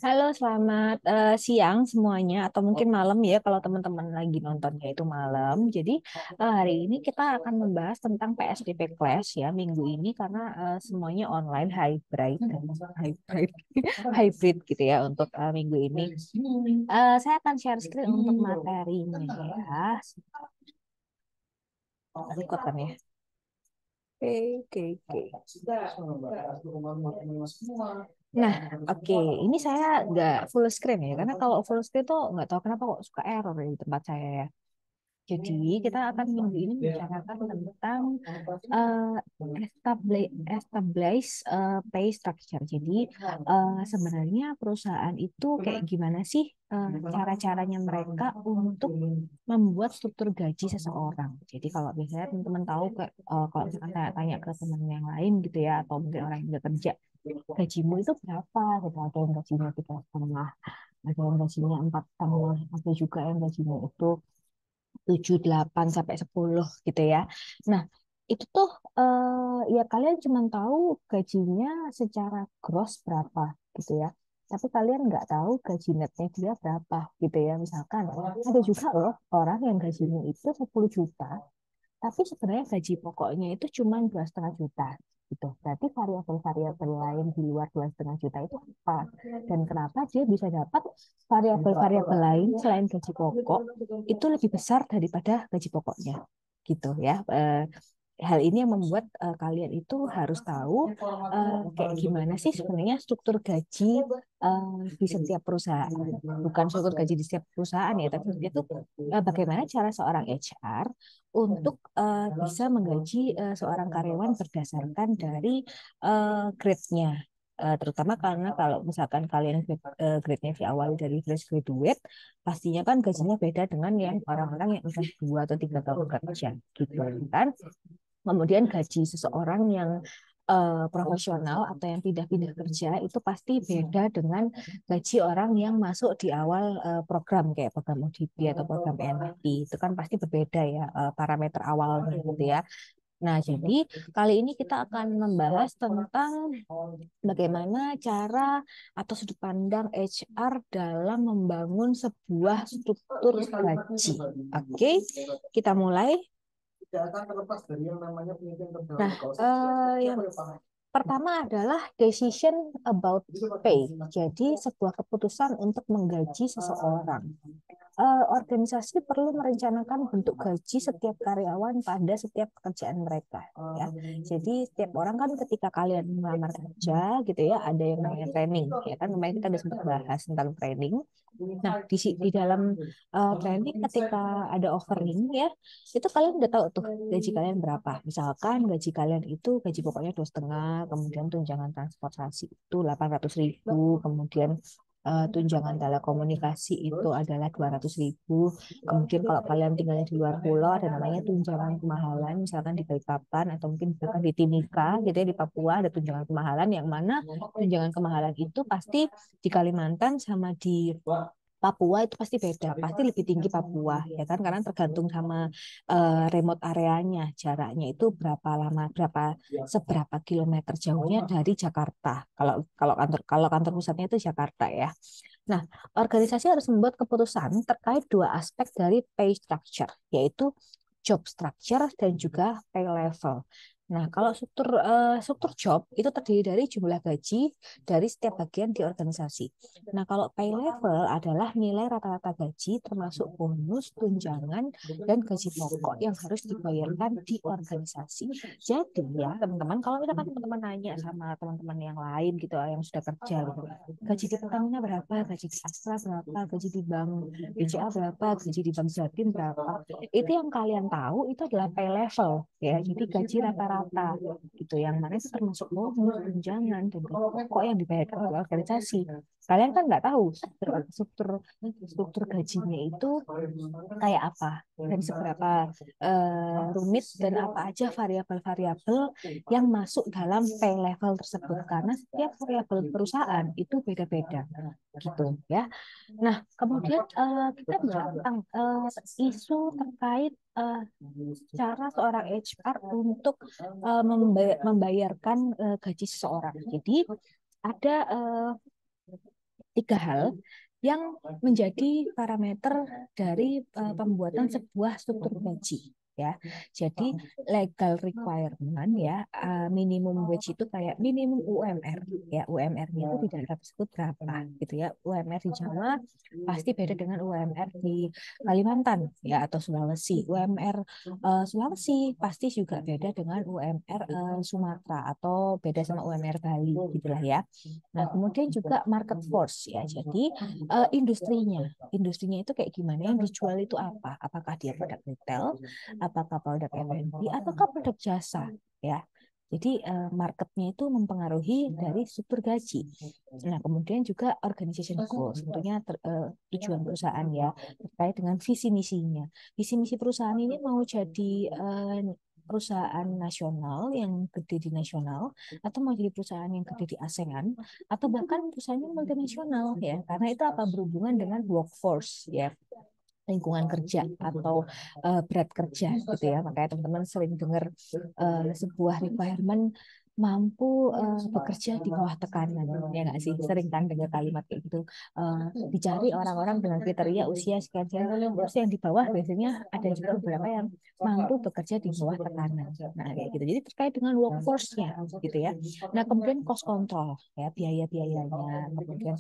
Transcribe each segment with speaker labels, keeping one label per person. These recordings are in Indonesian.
Speaker 1: Halo, selamat siang semuanya, atau mungkin malam ya kalau teman-teman lagi nontonnya itu malam. Jadi hari ini kita akan membahas tentang PSBB Class ya minggu ini karena semuanya online hybrid, hybrid gitu ya untuk minggu ini. Saya akan share screen untuk materinya ya. Record kan ya? Oke, oke, Nah, oke, ini saya nggak full screen ya, karena kalau full screen tuh nggak tahu kenapa kok suka error di tempat saya ya. Jadi kita akan minggu ini membicarakan tentang establish pay structure. Jadi sebenarnya perusahaan itu kayak gimana sih cara-caranya mereka untuk membuat struktur gaji seseorang. Jadi kalau biasanya teman-teman tahu kalau misalkan saya tanya ke teman yang lain gitu ya, atau mungkin orang yang udah kerja, gajimu itu berapa? Gitu. Ada yang gajinya 3,5, ada yang gajinya 4,5, ada juga yang gajinya itu 7 8 sampai 10 gitu ya. Nah, itu tuh ya kalian cuma tahu gajinya secara gross berapa gitu ya. Tapi kalian nggak tahu gaji netnya dia berapa gitu ya. Misalkan ada juga loh orang yang gajinya itu 10 juta, tapi sebenarnya gaji pokoknya itu cuma 2,5 juta gitu. Berarti variabel-variabel lain di luar 2,5 juta itu apa? Dan kenapa dia bisa dapat variabel-variabel lain selain gaji pokok itu lebih besar daripada gaji pokoknya gitu ya. Hal ini yang membuat kalian itu harus tahu kayak gimana sih sebenarnya struktur gaji di setiap perusahaan. Bukan struktur gaji di setiap perusahaan ya, tapi itu bagaimana cara seorang HR untuk bisa menggaji seorang karyawan berdasarkan dari grade-nya. Terutama karena kalau misalkan kalian grade-nya diawali dari fresh graduate, pastinya kan gajinya beda dengan yang orang-orang yang udah 2 atau 3 tahun kerja, gitu kan. Kemudian gaji seseorang yang profesional atau yang pindah-pindah kerja itu pasti beda dengan gaji orang yang masuk di awal program kayak program ODP atau program NT. Itu kan pasti berbeda ya parameter awalnya gitu ya. Nah, jadi kali ini kita akan membahas tentang bagaimana cara atau sudut pandang HR dalam membangun sebuah struktur gaji. Oke, kita mulai. Nah, yang pertama adalah decision about pay. Jadi, sebuah keputusan untuk menggaji seseorang. Organisasi perlu merencanakan bentuk gaji setiap karyawan pada setiap pekerjaan mereka ya. Jadi setiap orang kan ketika kalian melamar kerja gitu ya ada yang namanya training ya kan kemarin kita udah sempat bahas tentang training. Nah di dalam training ketika ada offering ya itu kalian udah tahu tuh gaji kalian berapa. Misalkan gaji kalian itu gaji pokoknya 2,5, kemudian tunjangan transportasi itu 800.000, kemudian tunjangan telekomunikasi itu adalah 200.000. Kemudian kalau kalian tinggalnya di luar pulau ada namanya tunjangan kemahalan, misalkan di Balikpapan atau mungkin bahkan di Timika gitu ya di Papua ada tunjangan kemahalan yang mana tunjangan kemahalan itu pasti di Kalimantan sama di Papua itu pasti beda, pasti lebih tinggi Papua ya kan karena tergantung sama remote areanya, jaraknya itu berapa lama, seberapa kilometer jauhnya dari Jakarta. Kalau kantor pusatnya itu Jakarta ya. Nah, organisasi harus membuat keputusan terkait dua aspek dari pay structure, yaitu job structure dan juga pay level. Nah, kalau struktur job itu terdiri dari jumlah gaji dari setiap bagian di organisasi. Nah, kalau pay level adalah nilai rata-rata gaji termasuk bonus, tunjangan, dan gaji pokok yang harus dibayarkan di organisasi. Jadi ya, teman-teman, kalau misalkan teman-teman nanya sama teman-teman yang lain gitu, yang sudah kerja gitu, gaji di Pertamina berapa, gaji di Astra berapa, gaji di Bank BCA berapa, gaji di Bank Jatim berapa, itu yang kalian tahu itu adalah pay level ya, jadi gaji rata-rata gitu, yang mana itu termasuk bonus, tunjangan, dan gaji pokok yang dibayarkan oleh organisasi. Kalian kan nggak tahu struktur struktur gajinya itu kayak apa dan seberapa rumit dan apa aja variabel-variabel yang masuk dalam pay level tersebut, karena setiap variabel perusahaan itu beda-beda gitu ya. Nah, kemudian kita bicara tentang isu terkait cara seorang HR untuk membayarkan gaji seseorang. Jadi ada tiga hal yang menjadi parameter dari pembuatan sebuah struktur gaji ya. Jadi legal requirement ya, minimum wage itu kayak minimum UMR ya. UMR-nya itu di daerah tersebut berapa gitu ya. UMR di Jawa pasti beda dengan UMR di Kalimantan ya atau Sulawesi. UMR Sulawesi pasti juga beda dengan UMR Sumatera atau beda sama UMR Bali gitulah ya. Nah, kemudian juga market force ya. Jadi industrinya itu kayak gimana, yang dijual itu apa? Apakah dia produk retail, apakah produk F&B, ataukah produk jasa ya. Jadi marketnya itu mempengaruhi dari struktur gaji. Nah, kemudian juga organization goals, tentunya tujuan perusahaan ya terkait dengan visi misinya. Visi misi perusahaan ini mau jadi perusahaan nasional yang gede di nasional, atau mau jadi perusahaan yang gede di ASEAN, atau bahkan perusahaan yang multinasional ya, karena itu apa berhubungan dengan workforce ya, lingkungan kerja atau berat kerja gitu ya. Makanya teman-teman sering dengar sebuah requirement mampu bekerja di bawah tekanan ya nggak sih, sering kan dengar kalimat kayak gitu. Dicari orang-orang dengan kriteria usia sekian sekian, terus yang di bawah biasanya ada juga beberapa yang mampu bekerja di bawah tekanan. Nah kayak gitu, jadi terkait dengan workforce-nya gitu ya. Nah kemudian cost control ya, biaya-biayanya, kemudian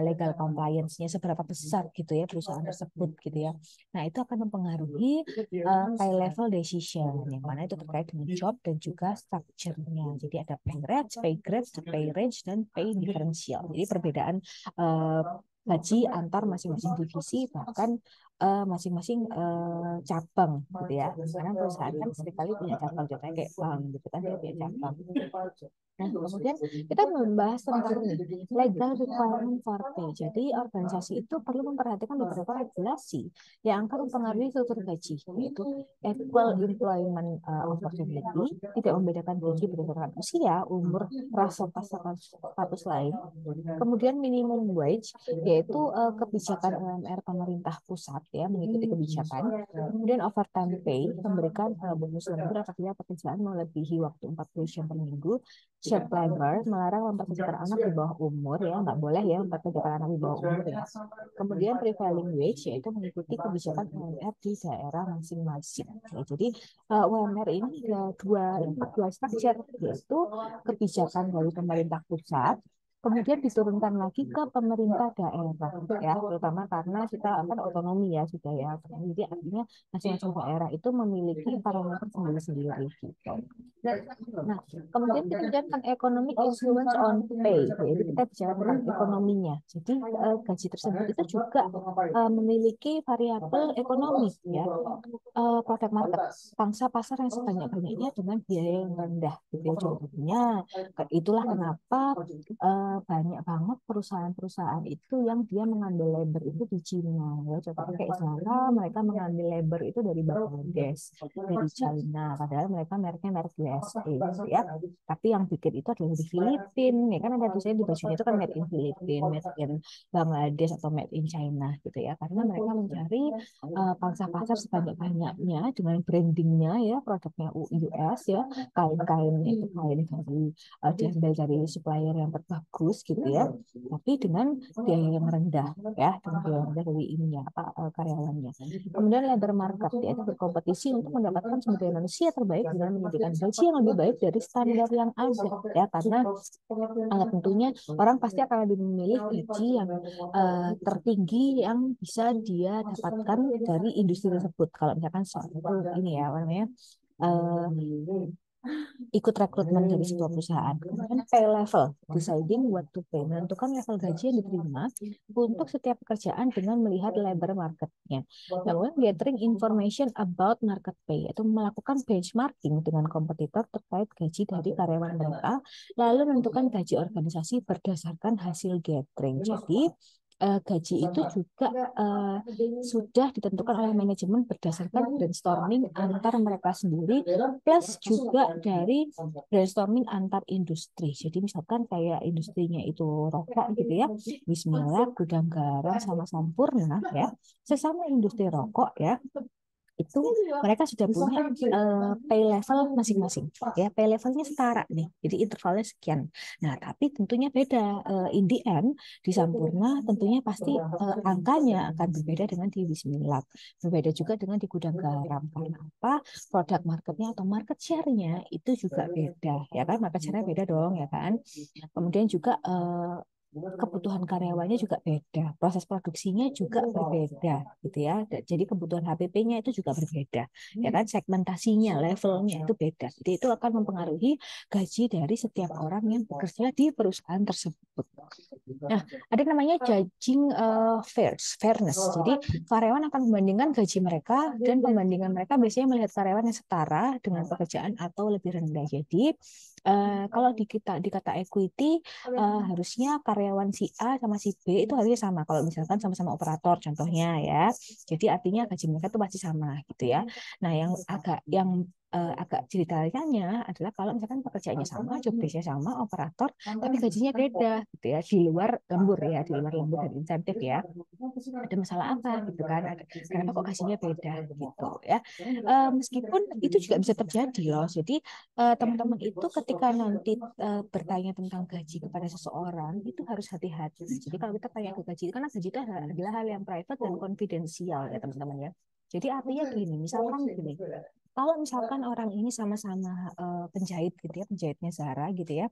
Speaker 1: legal compliance-nya seberapa besar gitu ya perusahaan tersebut gitu ya. Nah, itu akan mempengaruhi high level decision, yang mana itu terkait dengan job dan juga structure-nya. Jadi ada pay range, dan pay differential. Jadi perbedaan gaji antar masing-masing divisi, bahkan masing-masing cabang gitu ya. Karena perusahaan kan seringkali punya cabang, contohnya kayak bank gitu kan, dia punya cabang. Nah, kemudian kita membahas tentang legal requirement for pay. Jadi, organisasi itu perlu memperhatikan beberapa regulasi yang akan mempengaruhi struktur gaji, yaitu equal employment opportunity, tidak membedakan gaji berdasarkan usia, umur, ras, serta status lain. Kemudian minimum wage, yaitu kebijakan UMR pemerintah pusat ya, mengikuti kebijakan. Kemudian overtime pay, memberikan bonus lembur apabila pekerjaan melebihi waktu 40 jam per minggu. Child labor, melarang mempekerjakan anak di bawah umur ya, nggak boleh ya mempekerjakan anak di bawah umur ya. Kemudian prevailing wage, yaitu mengikuti kebijakan UMR di daerah masing-masing. Ya, jadi UMR ini ada dua structure, yaitu kebijakan dari pemerintah pusat, kemudian diturunkan lagi ke pemerintah daerah ya, terutama karena kita akan otonomi ya sudah ya. Jadi artinya masing-masing daerah itu memiliki parameter sendiri-sendiri gitu. Nah, kemudian kita bicara tentang economic influence on pay. Jadi kita bicara tentang ekonominya. Jadi gaji tersebut itu juga memiliki variabel ekonomi ya. Produk market, pangsa pasar yang sebanyak-banyaknya dengan biaya yang rendah. Gitu ya. Contohnya, itulah kenapa banyak banget perusahaan-perusahaan itu yang dia mengambil labor itu di Cina. Ya. Contohnya kayak Zara, mereka mengambil labor itu dari Bangladesh, dari China. Padahal mereka mereknya merek USA gitu ya. Tapi yang bikin itu adalah di Filipina. Ya kan ada tulisannya di bajunya itu kan made in Filipina, made in Bangladesh atau made in China gitu ya. Karena mereka mencari pangsa pasar sebanyak-banyaknya dengan brandingnya ya, produknya US ya, kain-kainnya itu kain dari diambil dari supplier yang terbagus gitu ya, tapi dengan biaya yang rendah ya, dengan biaya yang rendah dari ininya apa karyawannya. Kemudian labor market yaitu berkompetisi untuk mendapatkan sumber daya manusia terbaik dengan menyediakan gaji yang lebih baik dari standar yang ada ya, karena tentunya orang pasti akan lebih memilih gaji yang tertinggi yang bisa dia dapatkan dari industri tersebut. Kalau misalkan soal ini ya namanya ikut rekrutmen dari sebuah perusahaan. Kemudian pay level, deciding what to pay, menentukan level gaji yang diterima untuk setiap pekerjaan dengan melihat labor marketnya. Kemudian gathering information about market pay, yaitu melakukan benchmarking dengan kompetitor terkait gaji dari karyawan mereka, lalu menentukan gaji organisasi berdasarkan hasil gathering. Jadi gaji itu juga eh, sudah ditentukan oleh manajemen berdasarkan brainstorming antar mereka sendiri, plus juga dari brainstorming antar industri. Jadi misalkan kayak industrinya itu rokok gitu ya, Bismillah, Gudang Garam sama Sampurna ya, sesama industri rokok ya, itu mereka sudah punya pay level masing-masing ya, pay levelnya setara nih, jadi intervalnya sekian. Nah tapi tentunya beda, in the end di Sampurna tentunya pasti angkanya akan berbeda dengan di Bismillah, berbeda juga dengan di Gudang Garam. Karena apa? Produk marketnya atau market share-nya itu juga beda ya kan, market share-nya beda dong ya kan. Kemudian juga kebutuhan karyawannya juga beda, proses produksinya juga berbeda gitu ya. Jadi kebutuhan HPP-nya itu juga berbeda, ya kan, segmentasinya, levelnya itu beda. Jadi itu akan mempengaruhi gaji dari setiap orang yang bekerja di perusahaan tersebut. Nah, ada namanya judging fairness. Jadi karyawan akan membandingkan gaji mereka, dan pembandingan mereka biasanya melihat karyawan yang setara dengan pekerjaan atau lebih rendah. Jadi kalau di kata equity, harusnya karyawan si A sama si B itu harusnya sama. Kalau misalkan sama-sama operator contohnya ya. Jadi artinya gaji mereka itu pasti sama gitu ya. Nah, agak ceritanya adalah kalau misalkan pekerjaannya sama, job desk-nya sama, operator, tapi gajinya beda gitu ya, di luar lembur ya, di luar lembur dan insentif ya. Ada masalah apa gitu kan? Kenapa kok gajinya beda gitu ya? Meskipun itu juga bisa terjadi loh. Jadi teman-teman itu ketika nanti bertanya tentang gaji kepada seseorang itu harus hati-hati. Jadi kalau kita tanya ke gaji, karena gaji itu adalah hal yang private dan konfidensial ya teman-teman ya. Jadi artinya gini, misalkan gini, kalau misalkan orang ini sama-sama penjahit gitu ya, penjahitnya Zara gitu ya,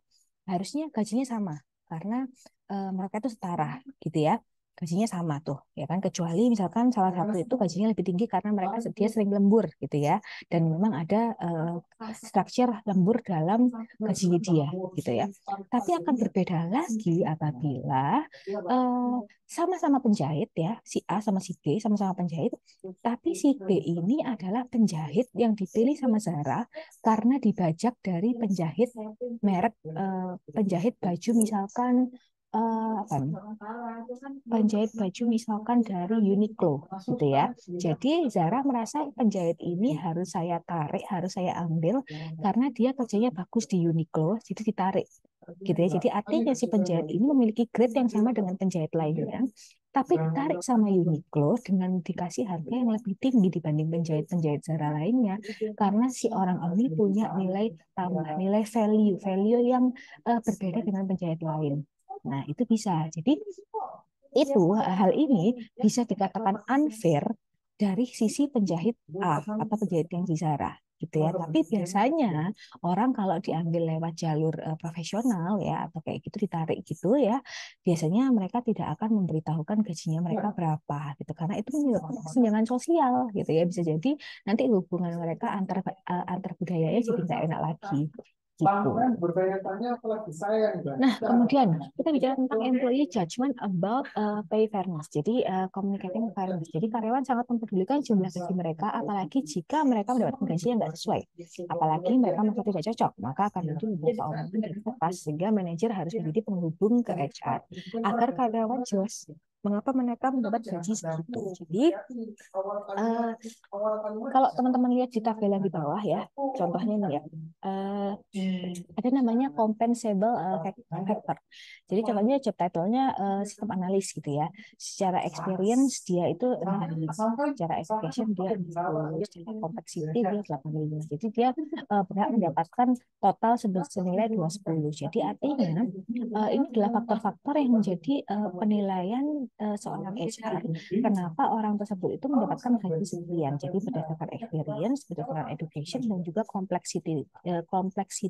Speaker 1: harusnya gajinya sama karena mereka itu setara gitu ya, gajinya sama tuh ya kan, kecuali misalkan salah satu itu gajinya lebih tinggi karena mereka dia sering lembur gitu ya, dan memang ada structure lembur dalam gajinya dia gitu ya. Tapi akan berbeda lagi apabila sama-sama penjahit ya, si A sama si B sama-sama penjahit, tapi si B ini adalah penjahit yang dipilih sama Zara karena dibajak dari penjahit merek, penjahit baju misalkan apa nih? Penjahit baju misalkan dari Uniqlo gitu ya. Jadi Zara merasa penjahit ini harus saya tarik, harus saya ambil karena dia kerjanya bagus di Uniqlo, jadi ditarik gitu ya. Jadi artinya si penjahit ini memiliki grade yang sama dengan penjahit lainnya, tapi ditarik sama Uniqlo dengan dikasih harga yang lebih tinggi dibanding penjahit-penjahit Zara lainnya, karena si orang ini punya nilai tambah, nilai value yang berbeda dengan penjahit lain. Nah, itu bisa. Jadi itu hal ini bisa dikatakan unfair dari sisi penjahit A atau penjahit yang di Zara gitu ya. Tapi biasanya orang kalau diambil lewat jalur profesional ya atau kayak gitu, ditarik gitu ya, biasanya mereka tidak akan memberitahukan gajinya mereka berapa gitu, karena itu menyebabkan kesenjangan sosial gitu ya. Bisa jadi nanti hubungan mereka antar budayanya jadi nggak enak lagi gitu. Nah, kemudian kita bicara tentang employee judgment about pay fairness. Jadi communicating fairness. Jadi karyawan sangat mempedulikan jumlah gaji mereka, apalagi jika mereka mendapatkan gaji yang nggak sesuai. Apalagi mereka merasa tidak cocok, maka akan muncul beberapa omongan dari atas, sehingga manajer harus menjadi penghubung ke HR agar karyawan jelas mengapa mereka mendapat gaji segitu. Jadi kalau teman-teman lihat di tabel yang di bawah ya, contohnya nih ya, ada namanya compensable factor. Jadi contohnya job title-nya sistem analis gitu ya. Secara experience dia itu analis, secara education dia 10, secara complexity dia 85. Jadi dia berhak mendapatkan total senilai 210. Jadi artinya ini adalah faktor-faktor yang menjadi penilaian seorang HR kenapa orang tersebut itu mendapatkan gaji sekian. Jadi berdasarkan experience, berdasarkan education, dan juga complexity.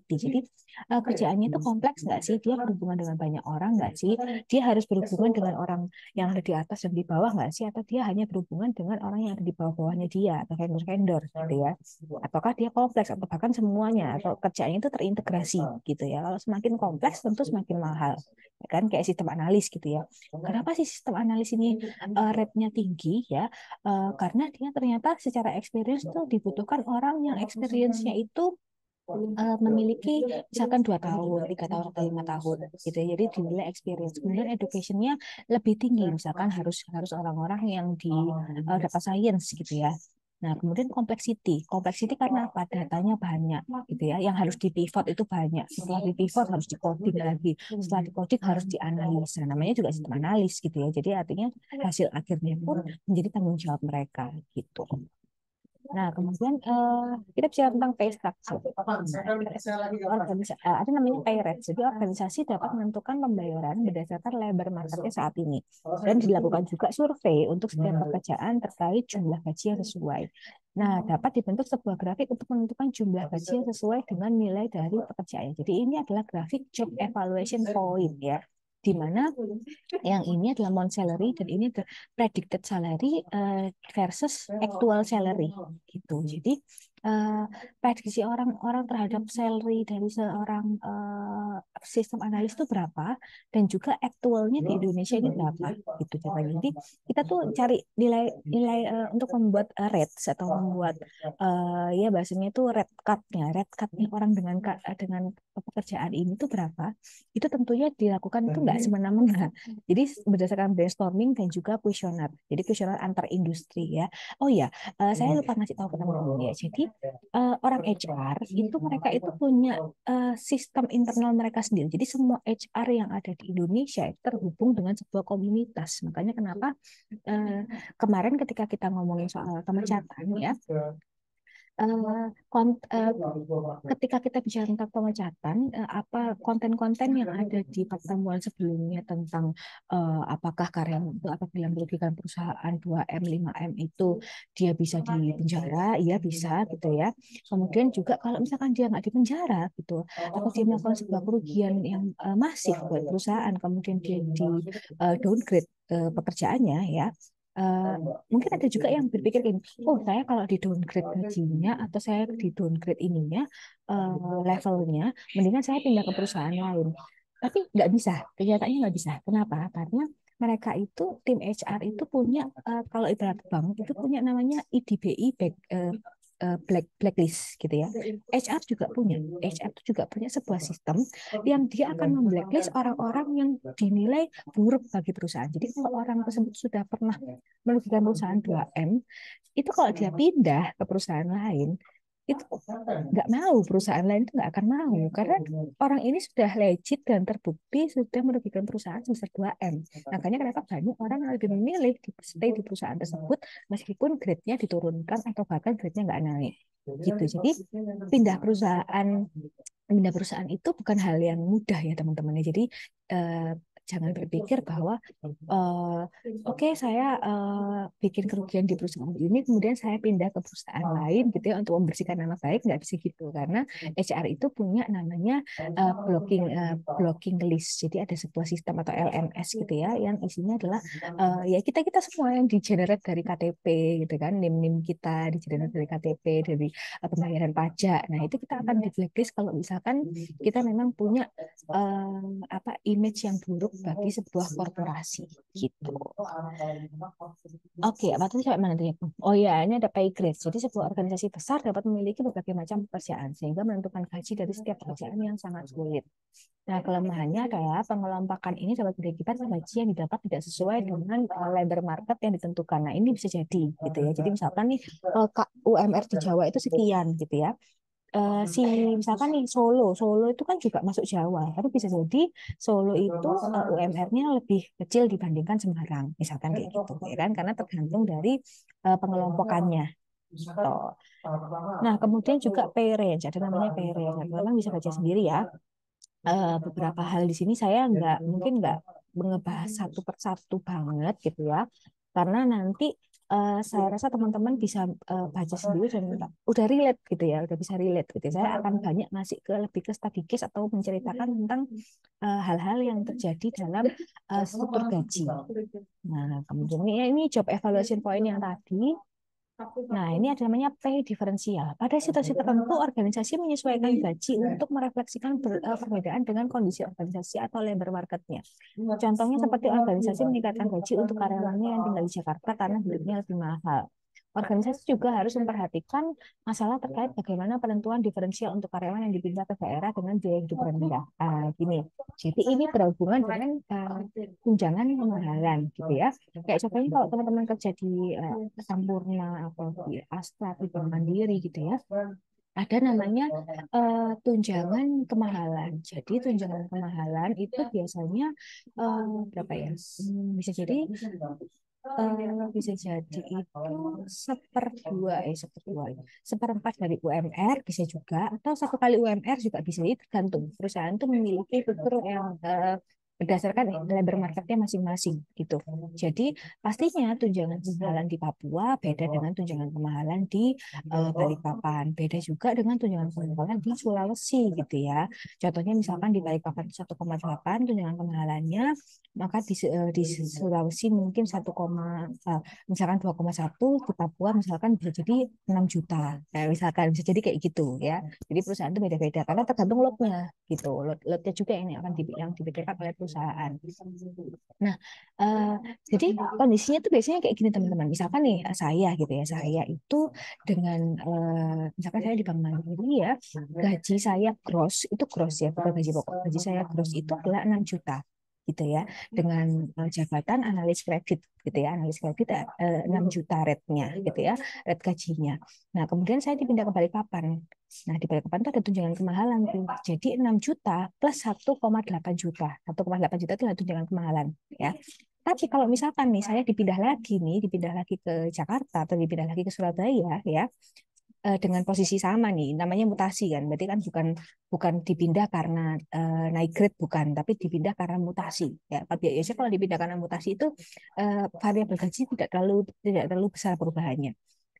Speaker 1: Jadi kerjaannya itu kompleks nggak sih? Dia berhubungan dengan banyak orang nggak sih? Dia harus berhubungan dengan orang yang ada di atas dan di bawah nggak sih? Atau dia hanya berhubungan dengan orang yang ada di bawah-bawahnya dia atau vendor-vendor gitu ya? Ataukah dia kompleks atau bahkan semuanya, atau kerjaannya itu terintegrasi gitu ya? Kalau semakin kompleks tentu semakin mahal, ya kan? Kayak sistem analis gitu ya. Kenapa sih sistem analis ini rate-nya tinggi ya? Karena dia ternyata secara experience itu dibutuhkan orang yang experience-nya itu memiliki misalkan 2 tahun, 3 tahun atau 5 tahun gitu ya. Jadi dinilai experience. Kemudian educationnya lebih tinggi, misalkan harus harus orang-orang yang di data science gitu ya. Nah, kemudian complexity. Complexity karena apa? Datanya banyak gitu ya. Yang harus di pivot itu banyak. Setelah di pivot harus di coding lagi. Setelah di coding harus dianalisa. Namanya juga sistem analis gitu ya. Jadi artinya hasil akhirnya pun menjadi tanggung jawab mereka gitu. Nah, kemudian kita bicara tentang pay structure. Ada namanya pay rate. Jadi organisasi dapat menentukan pembayaran berdasarkan labor marketnya saat ini. Dan dilakukan juga survei untuk setiap pekerjaan terkait jumlah gaji yang sesuai. Nah, dapat dibentuk sebuah grafik untuk menentukan jumlah gaji yang sesuai dengan nilai dari pekerjaan. Jadi ini adalah grafik job evaluation point ya, di mana yang ini adalah mount salary dan ini adalah predicted salary versus actual salary gitu. Jadi prediksi orang-orang terhadap salary dari seorang sistem analis itu berapa dan juga actualnya di Indonesia ini berapa gitu caranya. Jadi kita tuh cari nilai untuk membuat rates atau membuat ya bahasanya itu rate cutnya orang dengan pekerjaan ini tuh berapa. Itu tentunya dilakukan itu nggak semena-mena. Jadi berdasarkan brainstorming dan juga kuesioner. Jadi kuesioner antar industri ya. Oh ya, saya lupa ngasih tahu ke teman-teman ya. Jadi orang HR itu mereka itu punya sistem internal mereka sendiri. Jadi semua HR yang ada di Indonesia itu terhubung dengan sebuah komunitas. Makanya kenapa kemarin ketika kita ngomongin soal pemecatan ya, ketika kita bicara tentang pemecatan, apa konten-konten yang ada di pertemuan sebelumnya tentang apakah karyawan itu apabila merugikan perusahaan 2M, 5M itu dia bisa dipenjara, iya bisa gitu ya. Kemudian juga kalau misalkan dia nggak dipenjara gitu, atau dia melakukan sebuah kerugian yang masif buat perusahaan, kemudian dia di downgrade pekerjaannya ya, Uh, mungkin ada juga yang berpikir gini, oh saya kalau di downgrade gajinya atau saya di downgrade ininya levelnya, mendingan saya pindah ke perusahaan lain. Tapi nggak bisa, kenyataannya nggak bisa. Kenapa? Karena mereka itu tim HR itu punya kalau ibarat bank itu punya namanya IDBI blacklist gitu ya. HR juga punya, HR itu juga punya sebuah sistem yang dia akan memblacklist orang-orang yang dinilai buruk bagi perusahaan. Jadi kalau orang tersebut sudah pernah merugikan perusahaan 2M, itu kalau dia pindah ke perusahaan lain, itu nggak mau, perusahaan lain itu nggak akan mau karena orang ini sudah legit dan terbukti sudah merugikan perusahaan sebesar 2M. Makanya kenapa banyak orang yang lebih memilih di stay di perusahaan tersebut meskipun grade-nya diturunkan atau bahkan grade-nya nggak naik gitu. Jadi pindah perusahaan pindah perusahaan itu bukan hal yang mudah ya teman-teman. Jadi eh, jangan berpikir bahwa oke, saya bikin kerugian di perusahaan ini kemudian saya pindah ke perusahaan lain gitu ya untuk membersihkan nama baik, nggak bisa gitu karena HR itu punya namanya blocking list. Jadi ada sebuah sistem atau LMS gitu ya yang isinya adalah ya kita kita semua yang di generate dari KTP gitu kan, nim kita di generate dari KTP, dari pembayaran pajak. Nah itu kita akan di blacklist kalau misalkan kita memang punya apa image yang buruk bagi sebuah korporasi gitu. Oke, apa tadi sampai mana tadi? Oh ya, ini ada pay grade. Jadi sebuah organisasi besar dapat memiliki berbagai macam pekerjaan sehingga menentukan gaji dari setiap pekerjaan yang sangat sulit. Nah, kelemahannya adalah pengelompokan ini dapat berakibat gaji yang didapat tidak sesuai dengan labor market yang ditentukan. Nah, ini bisa jadi gitu ya. Jadi misalkan nih UMR di Jawa itu sekian gitu ya. Si misalkan nih Solo itu kan juga masuk Jawa, tapi bisa jadi Solo itu UMR-nya lebih kecil dibandingkan Semarang, misalkan kayak gitu, ya kan? Karena tergantung dari pengelompokannya. Gitu. Nah, kemudian juga pay range, ada namanya pay range. Nah, memang bisa baca sendiri ya. Beberapa hal di sini saya mungkin nggak ngebahas satu persatu banget gitu ya, karena nanti saya rasa teman-teman bisa baca sendiri dan udah relate gitu ya, udah bisa relate gitu. Saya akan banyak ngasih lebih ke study case atau menceritakan tentang hal-hal yang terjadi dalam struktur gaji. Nah, kemudian ini job evaluation point yang tadi. Nah, ini ada namanya pay diferensial. Pada situasi tertentu, organisasi menyesuaikan gaji untuk merefleksikan perbedaan dengan kondisi organisasi atau labor marketnya. Contohnya seperti organisasi meningkatkan gaji untuk karyawannya yang tinggal di Jakarta karena hidupnya lebih mahal. organisasi juga harus memperhatikan masalah terkait bagaimana penentuan diferensial untuk karyawan yang dipindah ke daerah dengan biaya hidup rendah. Gini, jadi ini berhubungan dengan tunjangan kemahalan, gitu ya. Kayak contohnya kalau teman-teman kerja di Sampurna atau di Astra, di Bank Mandiri, gitu ya, ada namanya tunjangan kemahalan. Jadi tunjangan kemahalan itu biasanya berapa ya? Bisa jadi itu seperempat dari UMR bisa juga, atau 1 kali UMR juga bisa. Jadi tergantung perusahaan itu memiliki fitur yang berdasarkan labor marketnya masing-masing gitu. Jadi pastinya tunjangan kemahalan di Papua beda dengan tunjangan kemahalan di Balikpapan, beda juga dengan tunjangan kemahalan di Sulawesi gitu ya. Contohnya misalkan di Balikpapan 1,8 tunjangan kemahalannya, maka di Sulawesi mungkin misalkan 2,1, di Papua misalkan bisa jadi 6 juta. Misalkan bisa jadi kayak gitu ya. Jadi perusahaan itu beda-beda karena tergantung lotnya gitu. Lotnya juga ini akan yang diberikan oleh perusahaan. Nah, eh, jadi kondisinya tuh biasanya kayak gini teman-teman. Misalkan nih saya gitu ya, saya itu dengan misalkan saya di Bank Mandiri ya, gaji saya gross itu gross ya, bukan gaji pokok. Gaji saya gross itu adalah 6 juta gitu ya, dengan jabatan analis kredit gitu ya, analis kredit 6 juta rate-nya gitu ya, rate gajinya. Nah, kemudian saya dipindah ke Balikpapan. Nah, di Balikpapan itu ada tunjangan kemahalan tuh. Jadi 6 juta plus 1,8 juta. 1,8 juta itu adalah tunjangan kemahalan ya. Tapi kalau misalkan nih saya dipindah lagi ke Jakarta atau dipindah lagi ke Surabaya ya, dengan posisi sama nih, namanya mutasi kan. Berarti kan bukan bukan dipindah karena naik grade, bukan, tapi dipindah karena mutasi. Ya, biasanya kalau dipindah karena mutasi itu variabel gaji tidak terlalu besar perubahannya.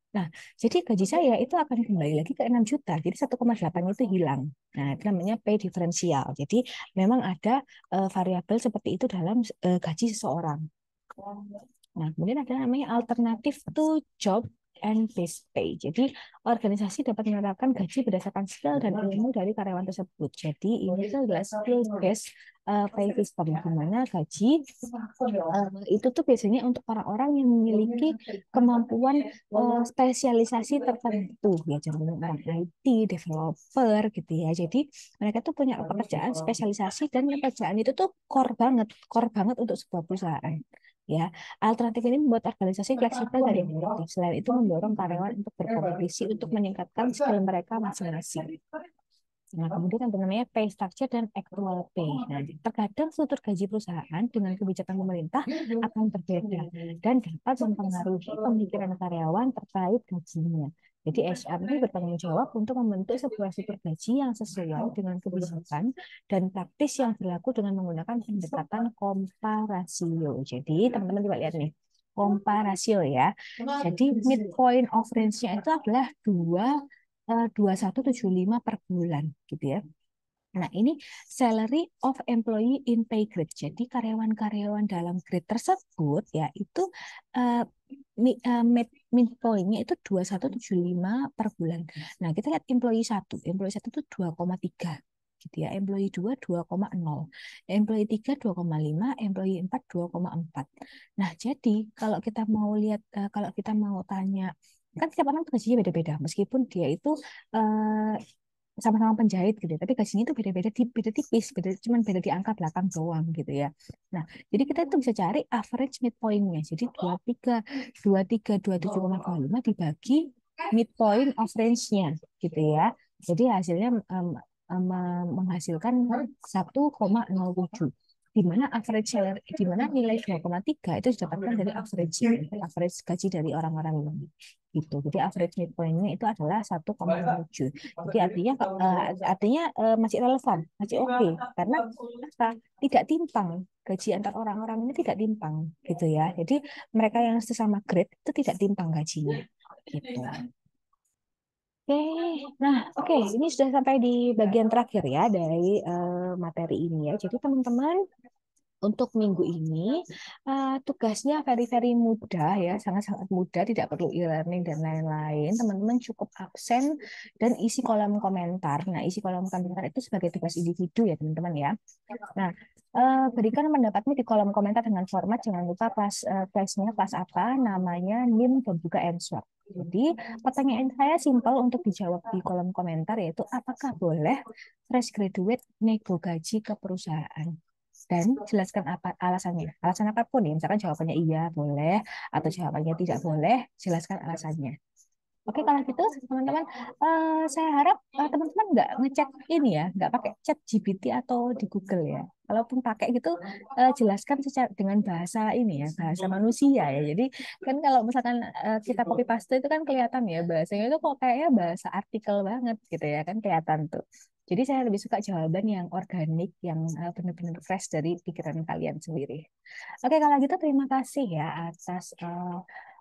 Speaker 1: Nah, jadi gaji saya itu akan kembali lagi ke 6 juta. Jadi 1,8 itu hilang. Nah, itu namanya pay differential. Jadi memang ada variabel seperti itu dalam gaji seseorang. Nah, kemudian ada namanya alternatif to job and base pay. Jadi, organisasi dapat menetapkan gaji berdasarkan skill dan ilmu dari karyawan tersebut. Jadi, ini tuh adalah skill based pay system, di mana gaji itu tuh biasanya untuk orang-orang yang memiliki kemampuan spesialisasi tertentu, ya, contohnya orang IT, developer, gitu ya. Jadi, mereka tuh punya pekerjaan spesialisasi dan pekerjaan itu tuh core banget untuk sebuah perusahaan. Ya, alternatif ini membuat organisasi fleksibel dan inovatif. Selain itu, mendorong karyawan untuk berkompetisi untuk meningkatkan skill mereka masing-masing. Nah, kemudian ada namanya pay structure dan actual pay. Nah, terkadang struktur gaji perusahaan dengan kebijakan pemerintah akan berbeda dan dapat mempengaruhi pemikiran karyawan terkait gajinya. Jadi HR ini bertanggung jawab untuk membentuk sebuah struktur gaji yang sesuai dengan kebijakan dan praktis yang berlaku dengan menggunakan pendekatan komparasio. Jadi teman-teman coba lihat nih, komparasio ya. Jadi midpoint of range-nya itu adalah 2,175 per bulan gitu ya. Nah, ini salary of employee in pay grade. Jadi karyawan-karyawan dalam grade tersebut ya itu uh, midpoint-nya itu 2,175 per bulan. Nah, kita lihat employee 1. Employee 1 itu 2,3 gitu ya. Employee 2 2,0. Employee 3 2,5, employee 4 2,4. Nah, jadi kalau kita mau lihat kalau kita mau tanya, kan setiap orang tuh gajinya beda-beda meskipun dia itu eh, sama-sama penjahit gitu ya, tapi gajinya itu beda-beda, beda tipis, cuman beda di angka belakang doang gitu ya. Nah, jadi kita itu bisa cari average midpoint-nya. Jadi 2327,25 dibagi midpoint of range-nya gitu ya. Jadi hasilnya menghasilkan 1,07, di mana average salary, di mana nilai 2,3 itu didapatkan dari average gaji dari orang-orang ini gitu. Jadi average midpoint-nya itu adalah 1,07. Jadi masih relevan, masih oke, karena apa? Tidak timpang, gaji antar orang-orang ini tidak timpang gitu ya. Jadi mereka yang sesama grade itu tidak timpang gajinya gitu. Oke, nah oke, ini sudah sampai di bagian terakhir ya dari materi ini ya. Jadi teman-teman Untuk minggu ini, tugasnya very mudah ya, sangat-sangat mudah, tidak perlu e-learning dan lain-lain. Teman-teman cukup absen dan isi kolom komentar. Nah, isi kolom komentar itu sebagai tugas individu ya, teman-teman ya. Nah, berikan pendapatmu di kolom komentar dengan format, jangan lupa kelasnya kelas apa, namanya, NIM, dan juga answer. Jadi, pertanyaan saya simpel untuk dijawab di kolom komentar, yaitu apakah boleh fresh graduate nego gaji ke perusahaan? Dan jelaskan apa alasannya. Alasan apapun ya, misalkan jawabannya iya, boleh, atau jawabannya tidak boleh, jelaskan alasannya. Oke, kalau gitu teman-teman, saya harap teman-teman nggak ngecek ini ya, nggak pakai chat GPT atau di Google ya. Kalaupun pakai gitu, jelaskan secara dengan bahasa ini ya, bahasa manusia ya. Jadi kan kalau misalkan kita copy paste itu kan kelihatan ya bahasanya itu kok kayaknya bahasa artikel banget gitu ya, kan kelihatan tuh. Jadi saya lebih suka jawaban yang organik, yang benar-benar fresh dari pikiran kalian sendiri. Oke, kalau gitu terima kasih ya atas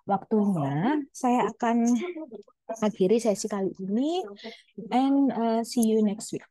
Speaker 1: waktunya. Saya akan akhiri sesi kali ini and see you next week.